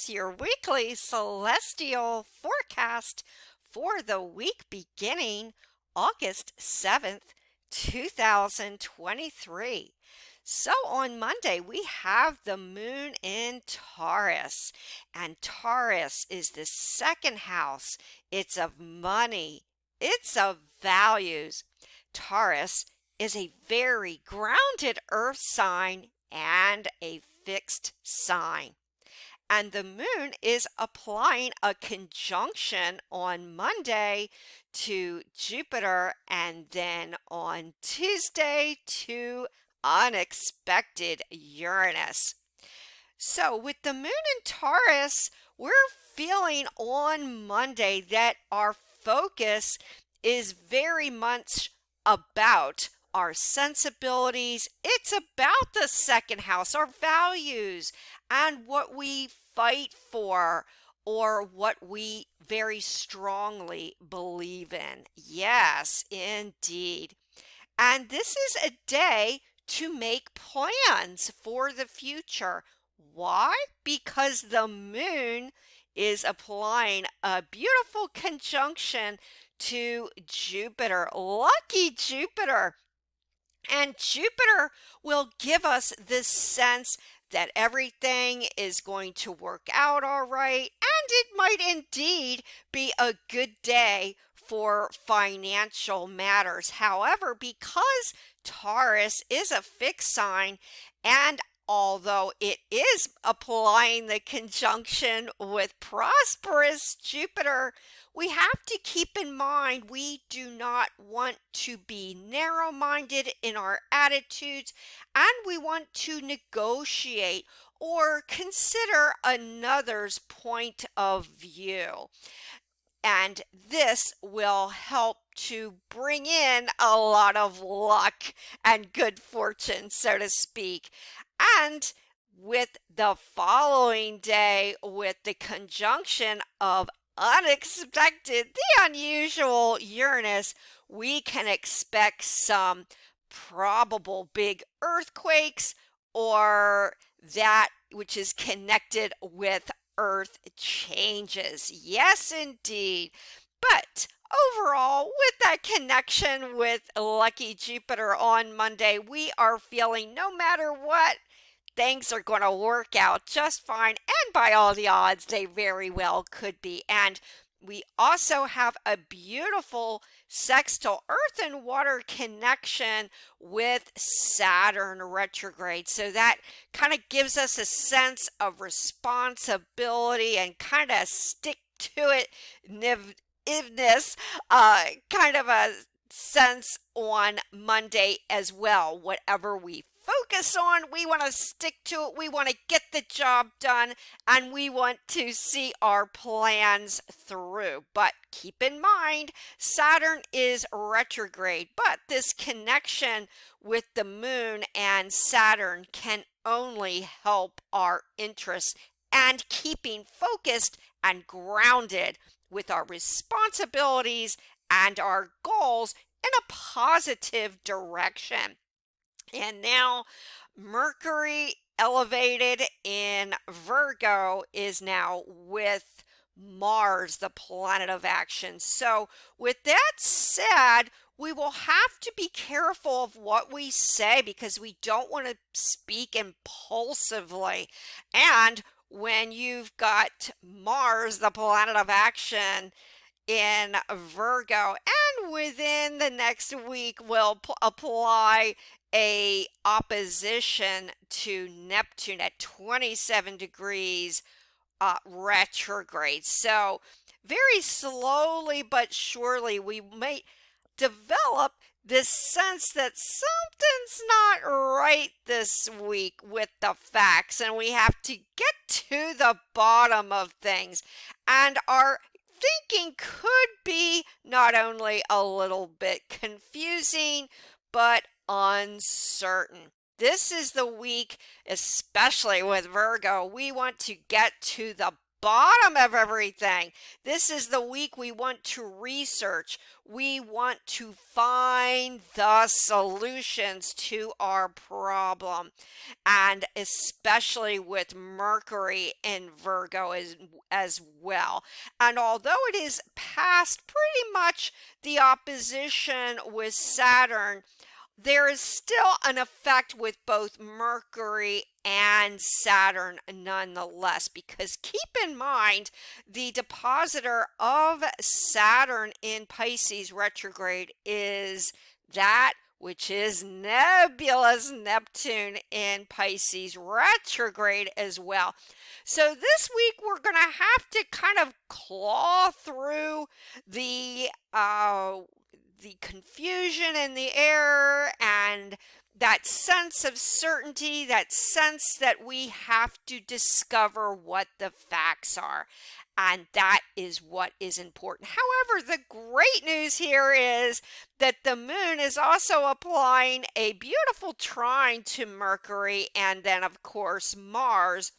is your weekly celestial forecast for the week beginning August 7th, 2023. So on Monday, we have the moon in Taurus, and Taurus is the second house. It's of money, it's of values. Taurus is a very grounded earth sign and a fixed sign. And the moon is applying a conjunction on Monday to Jupiter and then on Tuesday to unexpected Uranus. So, with the moon in Taurus, we're feeling on Monday that our focus is very much about our sensibilities. It's about the second house, our values, and what we fight for or what we very strongly believe in. Yes, indeed. And this is a day to make plans for the future. Why? Because the moon is applying a beautiful conjunction to Jupiter. Lucky Jupiter. And Jupiter will give us this sense that everything is going to work out all right, and it might indeed be a good day for financial matters. However, because Taurus is a fixed sign, and although it is applying the conjunction with prosperous Jupiter, we have to keep in mind we do not want to be narrow-minded in our attitudes, and we want to negotiate or consider another's point of view. And this will help to bring in a lot of luck and good fortune, so to speak. And with the following day, with the conjunction of unexpected, the unusual Uranus, we can expect some probable big earthquakes or that which is connected with earth changes. Yes, indeed. But overall, with that connection with lucky Jupiter on Monday, we are feeling no matter what, things are going to work out just fine, and by all the odds, they very well could be. And we also have a beautiful sextile earth and water connection with Saturn retrograde. So that kind of gives us a sense of responsibility and kind of stick to it ness, kind of a sense on Monday as well. Whatever we focus on, we want to stick to it, we want to get the job done, and we want to see our plans through. But keep in mind, Saturn is retrograde, but this connection with the moon and Saturn can only help our interests and keeping focused and grounded with our responsibilities and our goals in a positive direction. And now Mercury elevated in Virgo is now with Mars, the planet of action. So with that said, we will have to be careful of what we say because we don't want to speak impulsively. And when you've got Mars, the planet of action, in Virgo, and within the next week will apply a opposition to Neptune at 27 degrees retrograde. So very slowly but surely we may develop this sense that something's not right this week with the facts, and we have to get to the bottom of things. And our thinking could be not only a little bit confusing, but uncertain. This is the week, especially with Virgo, we want to get to the bottom of everything. This is the week we want to research. We want to find the solutions to our problem. And especially with Mercury in Virgo as well. And although it is past pretty much the opposition with Saturn, there is still an effect with both Mercury and Saturn nonetheless, because keep in mind the depositor of Saturn in Pisces retrograde is that which is nebulous Neptune in Pisces retrograde as well. So this week we're going to have to kind of claw through the uh, the confusion in the air and that sense of certainty, that sense that we have to discover what the facts are. And that is what is important. However, the great news here is that the moon is also applying a beautiful trine to Mercury and then, of course, Mars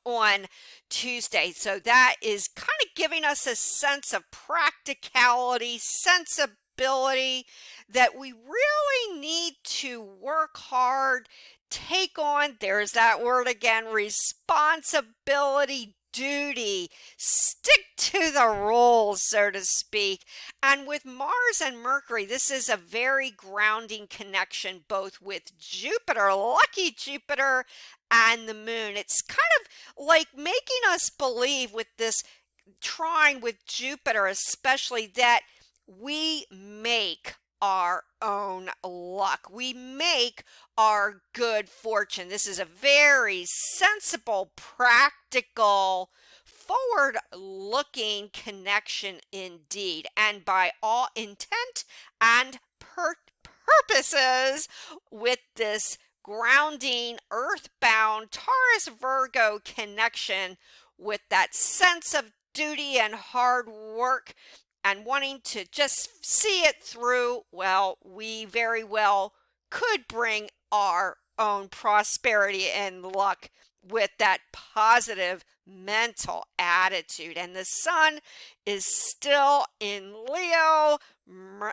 on Tuesday. So that is kind of giving us a sense of practicality, sensibility, that we really need to work hard, take on, there's that word again, responsibility, duty, stick to the rules, so to speak. And with Mars and Mercury, this is a very grounding connection, both with Jupiter, lucky Jupiter, and the moon. It's kind of like making us believe with this trine with Jupiter, especially, that we make our own luck. We make our good fortune. This is a very sensible, practical, forward looking connection indeed. And by all intent and purposes, with this grounding, earthbound Taurus Virgo connection, with that sense of duty and hard work and wanting to just see it through, well, we very well could bring our own prosperity and luck with that positive mental attitude. And the sun is still in Leo,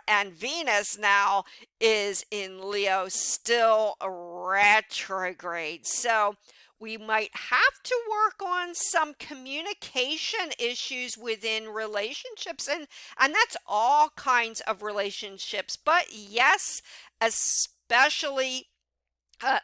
and Venus now is in Leo, still retrograde. So we might have to work on some communication issues within relationships, and that's all kinds of relationships. But yes, especially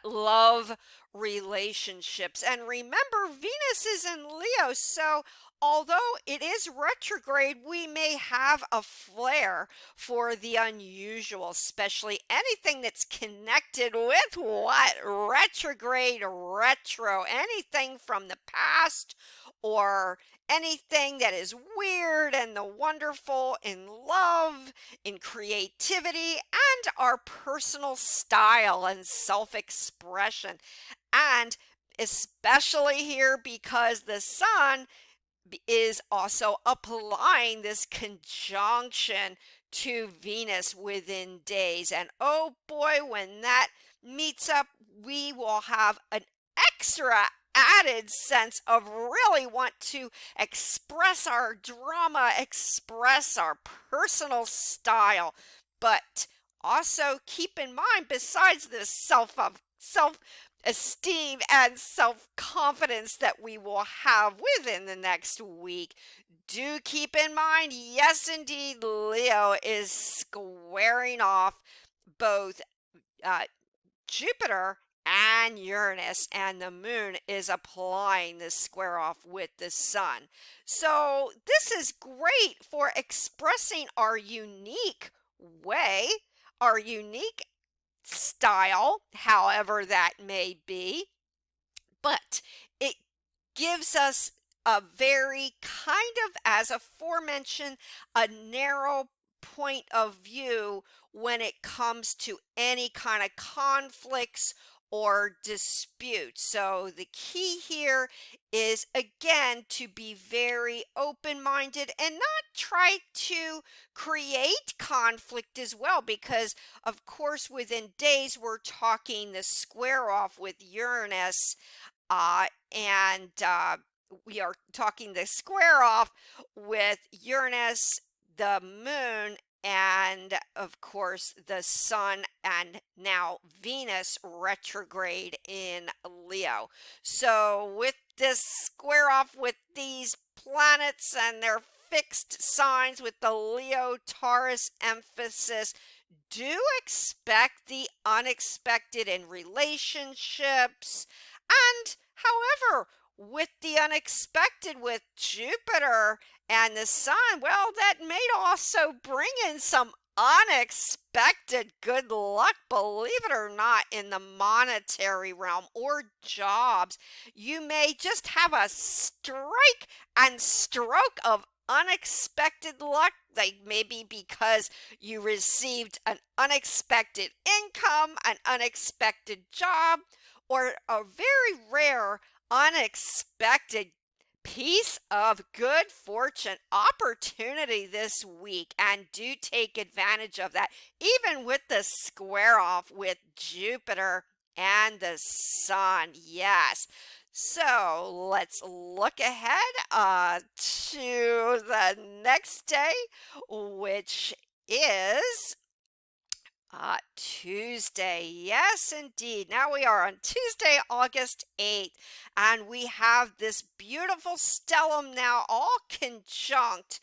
love relationships. And remember, Venus is in Leo, so although it is retrograde, we may have a flair for the unusual, especially anything that's connected with what? Retrograde, retro, anything from the past, or anything that is weird and the wonderful in love, in creativity, and our personal style and self-expression. And especially here, because the sun is also applying this conjunction to Venus within days. And oh boy, when that meets up, we will have an extra added sense of really want to express our drama, express our personal style. But also keep in mind, besides this self esteem and self-confidence that we will have within the next week, do keep in mind, yes indeed, Leo is squaring off both uh, Jupiter and Uranus, and the moon is applying this square off with the sun. So this is great for expressing our unique way, our unique style, however that may be, but it gives us a very kind of, as aforementioned, a narrow point of view when it comes to any kind of conflicts or disputes. So the key here is, again, to be very open-minded and not try to create conflict as well, because of course within days we're talking the square off with Uranus, and we are talking the square off with Uranus, the moon, and of course the sun, and now Venus retrograde in Leo. So with this square off with these planets and their fixed signs with the Leo Taurus emphasis, do expect the unexpected in relationships. And however, with the unexpected with Jupiter and the sun, well, that may also bring in some unexpected good luck, believe it or not, in the monetary realm or jobs. You may just have a strike and stroke of unexpected luck, like maybe because you received an unexpected income, an unexpected job, or a very rare unexpected piece of good fortune opportunity this week, and do take advantage of that, even with the square off with Jupiter and the sun. Yes. So let's look ahead to the next day, which is Tuesday. Yes, indeed. Now we are on Tuesday, August 8th, and we have this beautiful stellium now all conjunct,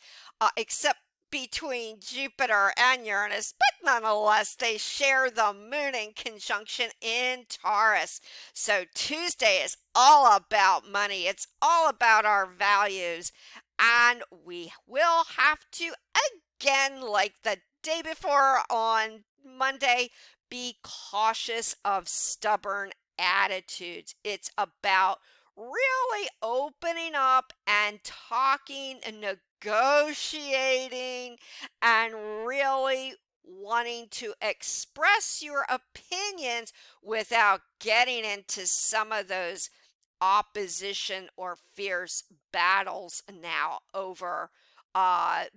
except between Jupiter and Uranus, but nonetheless, they share the moon in conjunction in Taurus. So Tuesday is all about money. It's all about our values, and we will have to again, like the day before on Monday, be cautious of stubborn attitudes. It's about really opening up and talking and negotiating and really wanting to express your opinions without getting into some of those opposition or fierce battles now over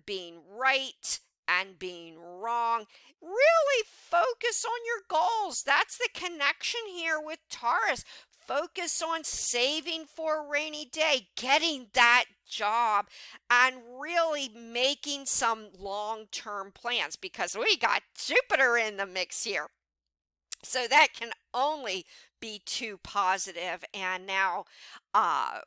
being right and being wrong. Really focus on your goals. That's the connection here with Taurus. Focus on saving for a rainy day, getting that job, and really making some long term plans, because we got Jupiter in the mix here. So that can only be too positive. And now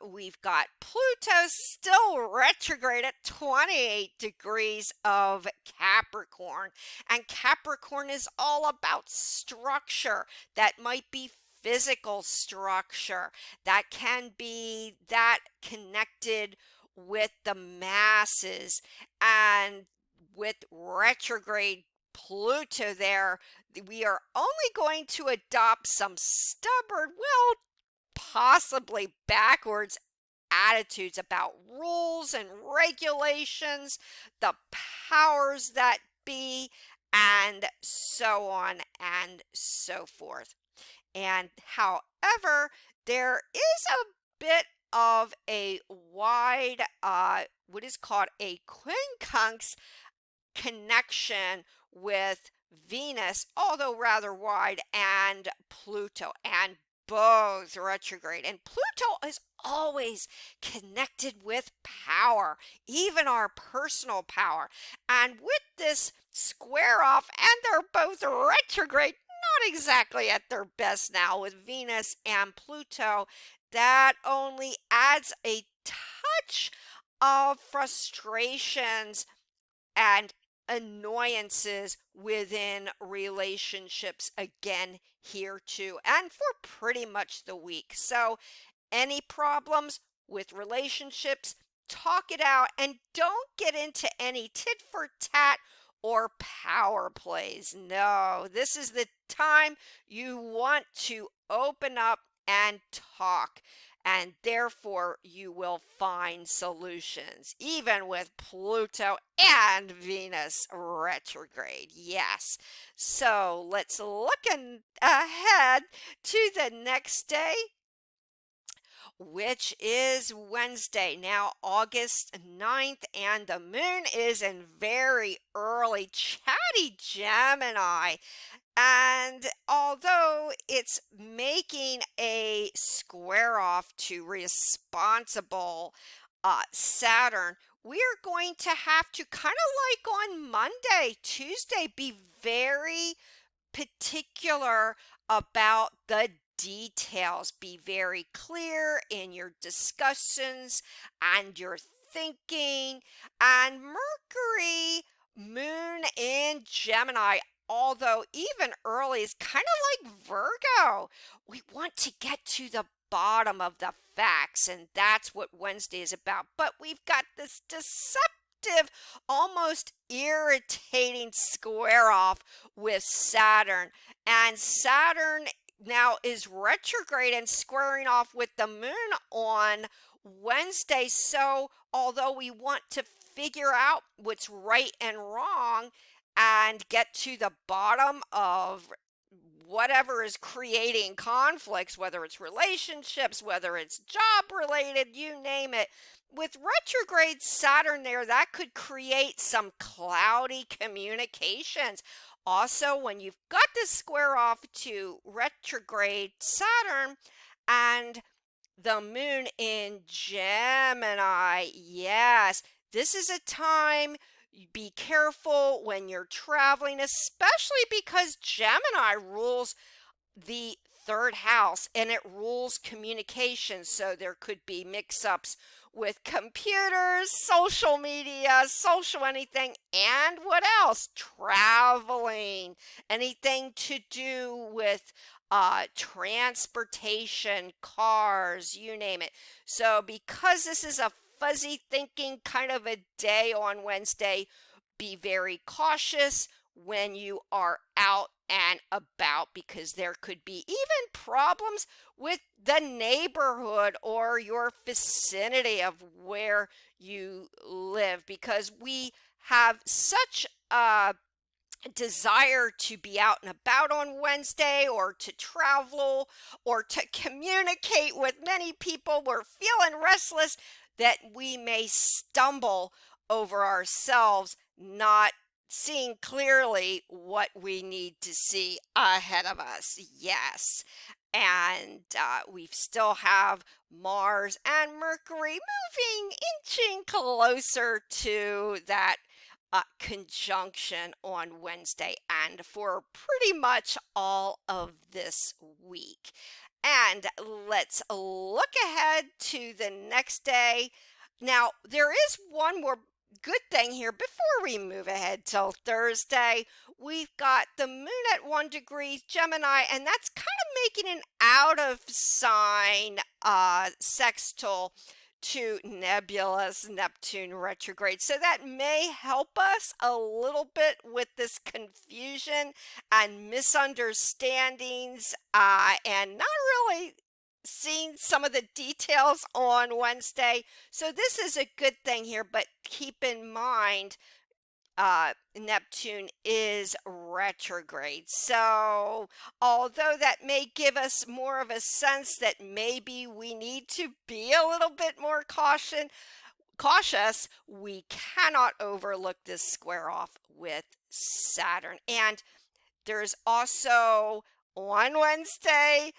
we've got Pluto still retrograde at 28 degrees of Capricorn. And Capricorn is all about structure. That might be physical structure, that can be that connected with the masses. And with retrograde Pluto there, we are only going to adopt some stubborn, well, possibly backwards attitudes about rules and regulations, the powers that be, and so on and so forth. And however, there is a bit of a wide, what is called a quincunx connection with Venus, although rather wide, and Pluto, and both retrograde. And Pluto is always connected with power, even our personal power. And with this square off, and they're both retrograde, not exactly at their best now with Venus and Pluto, that only adds a touch of frustrations and annoyances within relationships again here too, and for pretty much the week. So any problems with relationships, talk it out, and don't get into any tit for tat or power plays. No, this is the time you want to open up and talk, and therefore you will find solutions, even with Pluto and Venus retrograde. Yes. So let's look ahead to the next day, which is Wednesday, now August 9th, and the moon is in very early chatty Gemini. And although it's making a square off to responsible Saturn, we are going to have to kind of like on Monday, Tuesday, be very particular about the details. Be very clear in your discussions and your thinking. And Mercury, Moon in Gemini, although even early, is kind of like Virgo. We want to get to the bottom of the facts, and that's what Wednesday is about. But we've got this deceptive, almost irritating square off with Saturn. And Saturn now is retrograde and squaring off with the moon on Wednesday. So, although we want to figure out what's right and wrong and get to the bottom of whatever is creating conflicts, whether it's relationships, whether it's job related, you name it. With retrograde Saturn there, that could create some cloudy communications. Also, when you've got this square off to retrograde Saturn and the moon in Gemini, yes, this is a time. Be careful when you're traveling, especially because Gemini rules the third house and it rules communication. So there could be mix ups with computers, social media, social anything, and what else? Traveling, anything to do with transportation, cars, you name it. So because this is a fuzzy thinking kind of a day on Wednesday, be very cautious when you are out and about because there could be even problems with the neighborhood or your vicinity of where you live because we have such a desire to be out and about on Wednesday or to travel or to communicate with many people. We're feeling restless that we may stumble over ourselves, not seeing clearly what we need to see ahead of us. Yes. And we still have Mars and Mercury moving, inching closer to that conjunction on Wednesday and for pretty much all of this week. And let's look ahead to the next day. Now, there is one more good thing here before we move ahead till Thursday. We've got the moon at 1 degree Gemini, and that's kind of making an out of sign sextile to nebulous Neptune retrograde. So that may help us a little bit with this confusion and misunderstandings and not really seeing some of the details on Wednesday. So this is a good thing here, but keep in mind Neptune is retrograde. So, although that may give us more of a sense that maybe we need to be a little bit more cautious, we cannot overlook this square off with Saturn. And there's also on Wednesday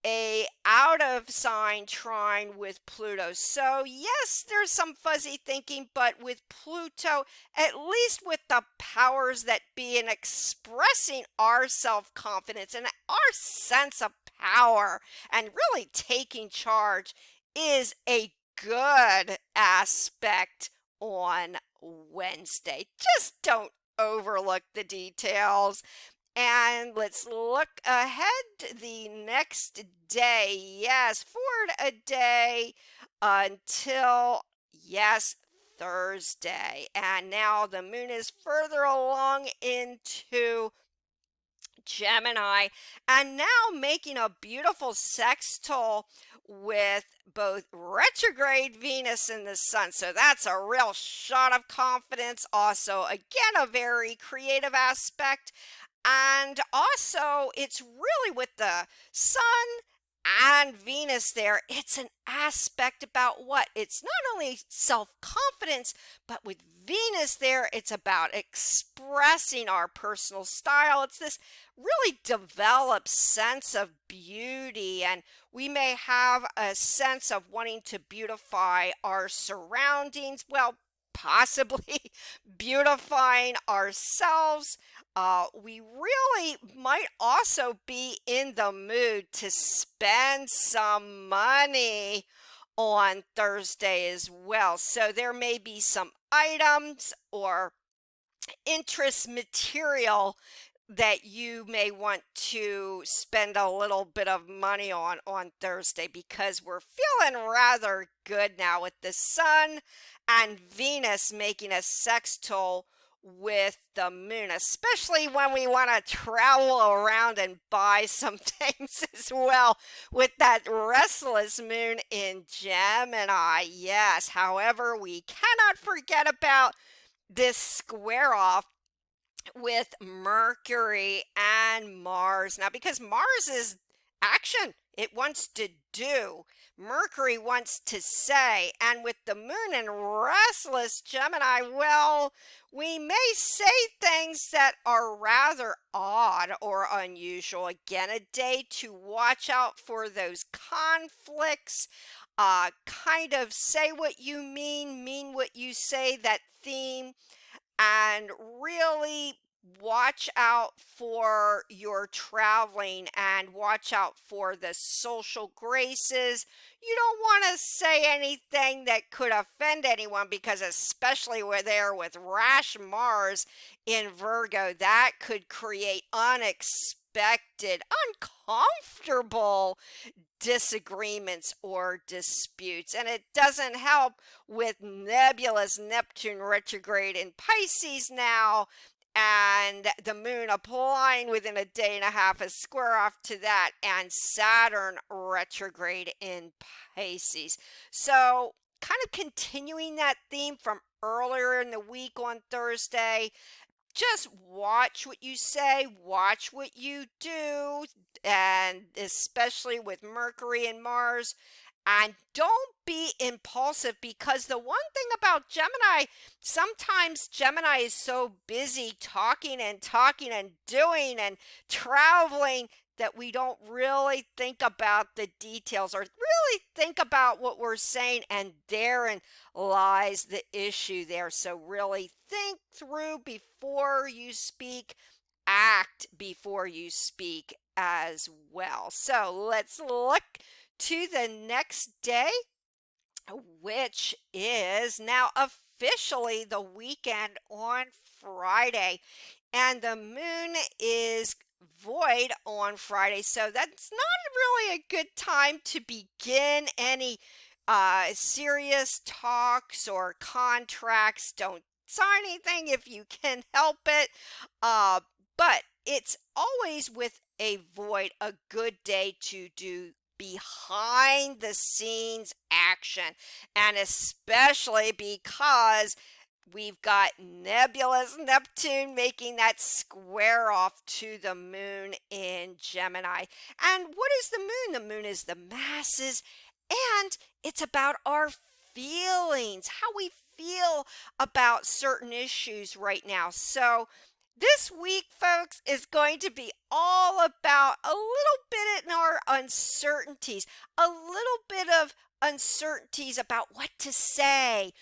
a out of sign trine with Pluto. So yes, there's some fuzzy thinking, but with Pluto, at least with the powers that be in expressing our self-confidence and our sense of power and really taking charge is a good aspect on Wednesday. Just don't overlook the details. And let's look ahead the next day. Yes, forward a day until, yes, Thursday. And now the moon is further along into Gemini and now making a beautiful sextile with both retrograde Venus and the Sun. So that's a real shot of confidence. Also, again, a very creative aspect. And also, it's really with the Sun and Venus there, it's an aspect about what? It's not only self confidence, but with Venus there, it's about expressing our personal style. It's this really developed sense of beauty, and we may have a sense of wanting to beautify our surroundings. Well, possibly beautifying ourselves. We really might also be in the mood to spend some money on Thursday as well. So there may be some items or interest material that you may want to spend a little bit of money on Thursday because we're feeling rather good now with the sun and Venus making a sextile with the moon, especially when we want to travel around and buy some things as well with that restless moon in Gemini. Yes, however, we cannot forget about this square off with Mercury and Mars. Now, because Mars is action, it wants to do. Mercury wants to say, and with the moon in restless Gemini, well, we may say things that are rather odd or unusual. Again, a day to watch out for those conflicts. Kind of say what you mean what you say, that theme, and really watch out for your traveling and watch out for the social graces. You don't want to say anything that could offend anyone because, especially where they're with rash Mars in Virgo, that could create unexpected, uncomfortable disagreements or disputes. And it doesn't help with nebulous Neptune retrograde in Pisces now, and the moon applying within a day and a half, a square off to that, and Saturn retrograde in Pisces. So, kind of continuing that theme from earlier in the week on Thursday, just watch what you say, watch what you do, and especially with Mercury and Mars. And don't be impulsive because the one thing about Gemini, sometimes Gemini is so busy talking and doing and traveling that we don't really think about the details or really think about what we're saying, and therein lies the issue there. So really think through before you speak, act before you speak as well. So let's look to the next day, which is now officially the weekend on Friday, and the moon is void on Friday. So that's not really a good time to begin any serious talks or contracts. Don't sign anything if you can help it. Uh, but it's always with a void a good day to do behind the scenes action, and especially because we've got nebulous Neptune making that square off to the moon in Gemini. And what is the moon? The moon is the masses, and it's about our feelings, how we feel about certain issues right now. So this week, folks, is going to be all about a little bit in our uncertainties, a little bit of uncertainties about what to say,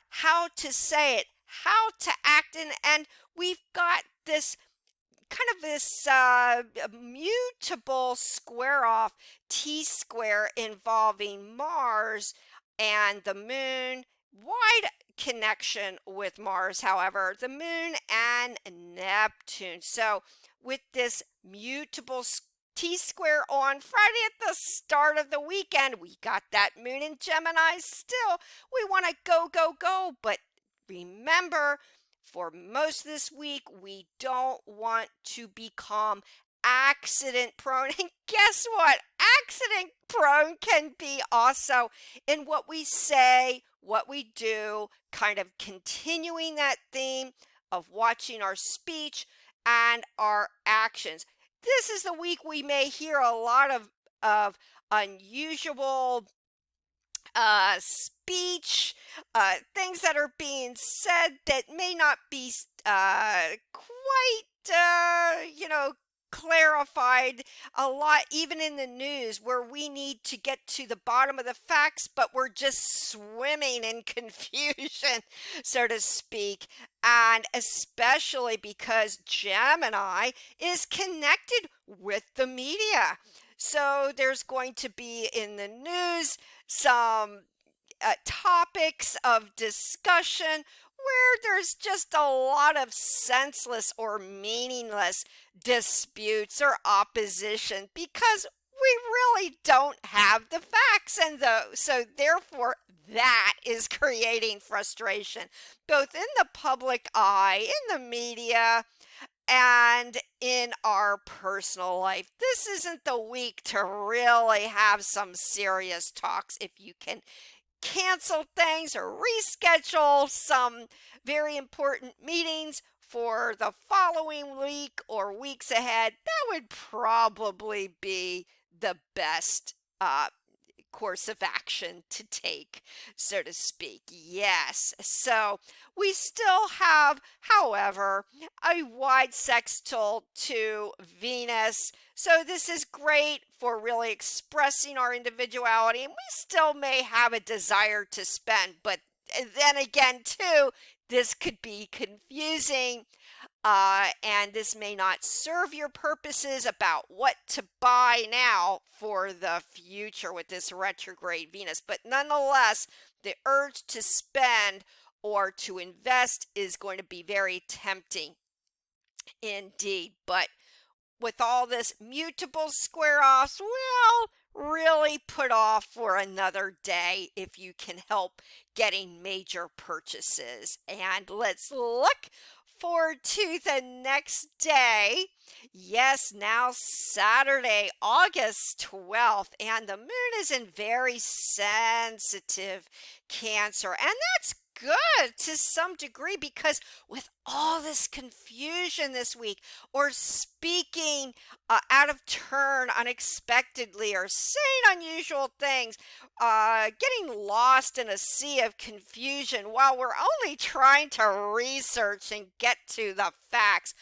how to say it, how to act, and we've got this kind of this mutable square off T square involving Mars and the moon. Wide connection with Mars, however, the moon and Neptune. So, with this mutable T square on Friday at the start of the weekend, we got that moon in Gemini still. We want to go, go, go. But remember, for most of this week, we don't want to become accident prone. And guess what? Accident prone can be also in what we say, what we do, kind of continuing that theme of watching our speech and our actions. This is the week we may hear a lot of of unusual speech, things that are being said that may not be quite, clarified a lot, even in the news, where we need to get to the bottom of the facts, but we're just swimming in confusion, so to speak. And especially because Gemini is connected with the media. So there's going to be in the news some topics of discussion where there's just a lot of senseless or meaningless disputes or opposition because we really don't have the facts, and so therefore that is creating frustration both in the public eye, in the media, and in our personal life. This isn't the week to really have some serious talks. If you can cancel things or reschedule some very important meetings for the following week or weeks ahead, that would probably be the best course of action to take, so to speak. Yes. So we still have, however, a wide sextile to Venus. So this is great for really expressing our individuality, and we still may have a desire to spend, but then again, too, this could be confusing, and this may not serve your purposes about what to buy now for the future with this retrograde Venus. But nonetheless, the urge to spend or to invest is going to be very tempting indeed. But with all this mutable square offs, well, really put off for another day if you can help getting major purchases. And let's look forward to the next day. Yes, now Saturday, August 12th, and the moon is in very sensitive Cancer. And that's good to some degree because with all this confusion this week, or speaking out of turn unexpectedly, or saying unusual things, getting lost in a sea of confusion while we're only trying to research and get to the facts.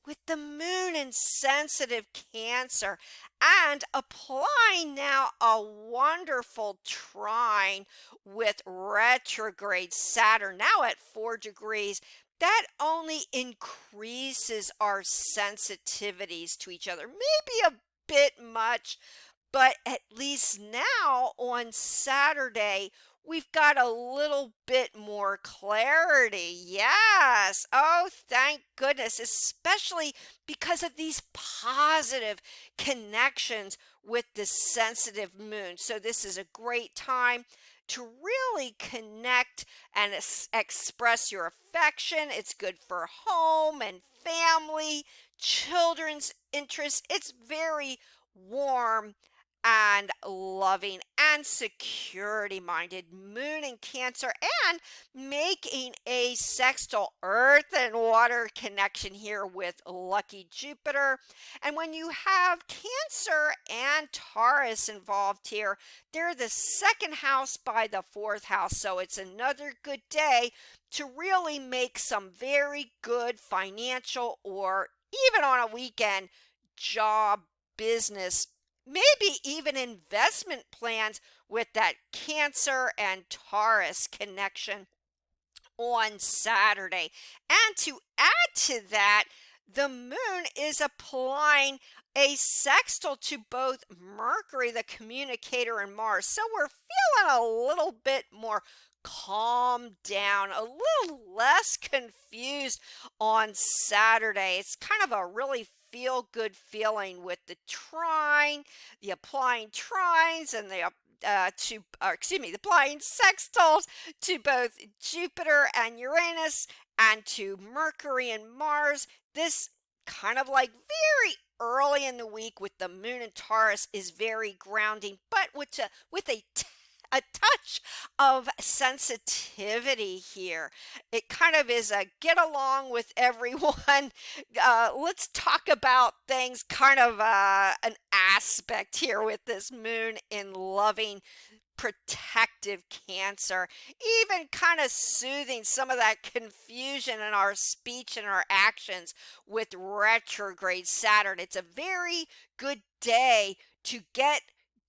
With the moon in sensitive Cancer and applying now a wonderful trine with retrograde Saturn now at 4 degrees, that only increases our sensitivities to each other. Maybe a bit much, but at least now on Saturday, we've got a little bit more clarity. Yes. Oh, thank goodness, especially because of these positive connections with the sensitive moon. So this is a great time to really connect and express your affection. It's good for home and family, children's interests. It's very warm and loving and security minded moon in Cancer, and making a sextile earth and water connection here with lucky Jupiter. And when you have Cancer and Taurus involved here, they're the second house by the fourth house, so it's another good day to really make some very good financial, or even on a weekend, job, business, maybe even investment plans with that Cancer and Taurus connection on Saturday. And to add to that, the moon is applying a sextile to both Mercury, the communicator, and Mars. So we're feeling a little bit more calmed down, a little less confused on Saturday. It's kind of a really feel good feeling with the trine, the applying trines, and the the applying sextiles to both Jupiter and Uranus, and to Mercury and Mars. This kind of like very early in the week with the moon and Taurus is very grounding, but with a a touch of sensitivity here. It kind of is a get along with everyone. Let's talk about things, kind of an aspect here with this moon in loving protective Cancer, even kind of soothing some of that confusion in our speech and our actions with retrograde Saturn. It's a very good day to get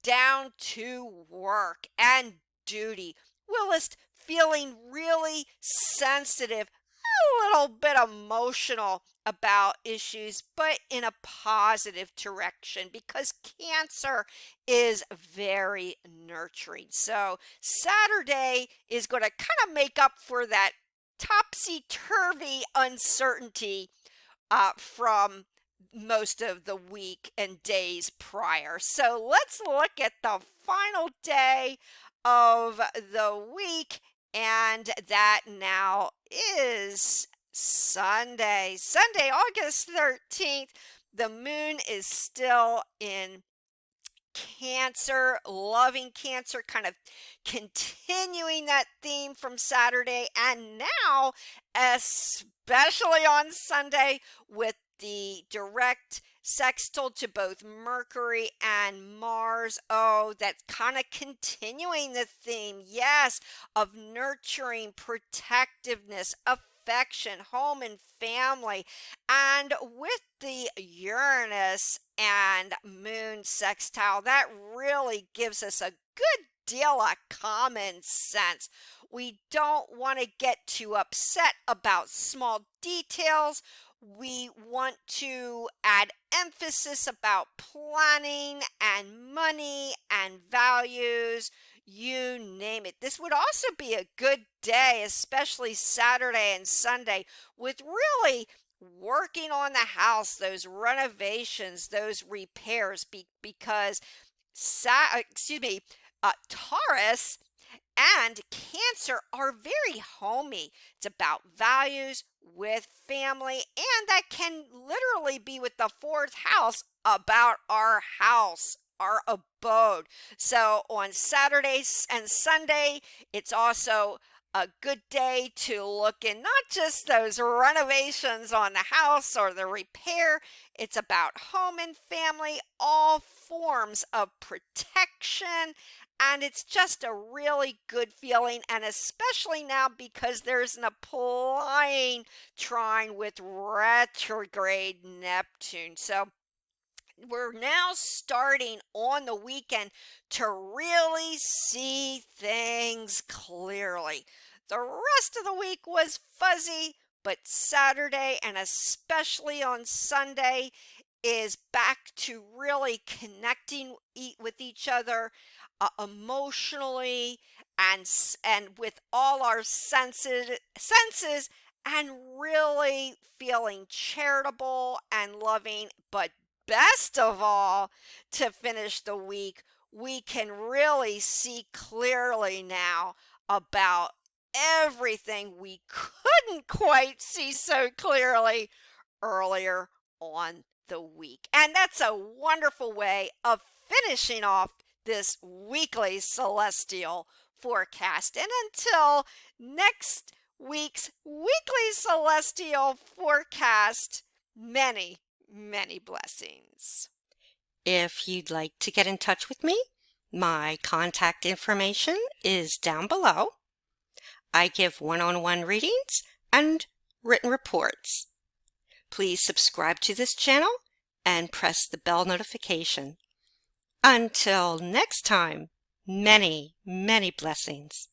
down to work and duty. We're just feeling really sensitive, a little bit emotional about issues, but in a positive direction because Cancer is very nurturing. So Saturday is going to kind of make up for that topsy-turvy uncertainty from most of the week and days prior. So let's look at the final day of the week, and that now is Sunday. Sunday, August 13th. The moon is still in Cancer, loving Cancer, kind of continuing that theme from Saturday, and now, especially on Sunday, with the direct sextile to both Mercury and Mars. Oh, that's kind of continuing the theme, yes, of nurturing, protectiveness, affection, home and family. And with the Uranus and Moon sextile, that really gives us a good deal of common sense. We don't want to get too upset about small details. We want to add emphasis about planning and money and values, you name it. This would also be a good day, especially Saturday and Sunday, with really working on the house, those renovations, those repairs, because Taurus and Cancer are very homey. It's about values with family, and that can literally be with the fourth house about our house, our abode. So on Saturdays and Sunday, it's also a good day to look in not just those renovations on the house or the repair. It's about home and family, all forms of protection. And it's just a really good feeling, and especially now because there's an applying trine with retrograde Neptune. So we're now starting on the weekend to really see things clearly. The rest of the week was fuzzy, but Saturday and especially on Sunday is back to really connecting with each other emotionally and with all our senses and really feeling charitable and loving. But best of all, to finish the week, we can really see clearly now about everything we couldn't quite see so clearly earlier on the week. And that's a wonderful way of finishing off this weekly celestial forecast. And until next week's weekly celestial forecast, many, many blessings. If you'd like to get in touch with me, my contact information is down below. I give one-on-one readings and written reports. Please subscribe to this channel and press the bell notification. Until next time, many, many blessings.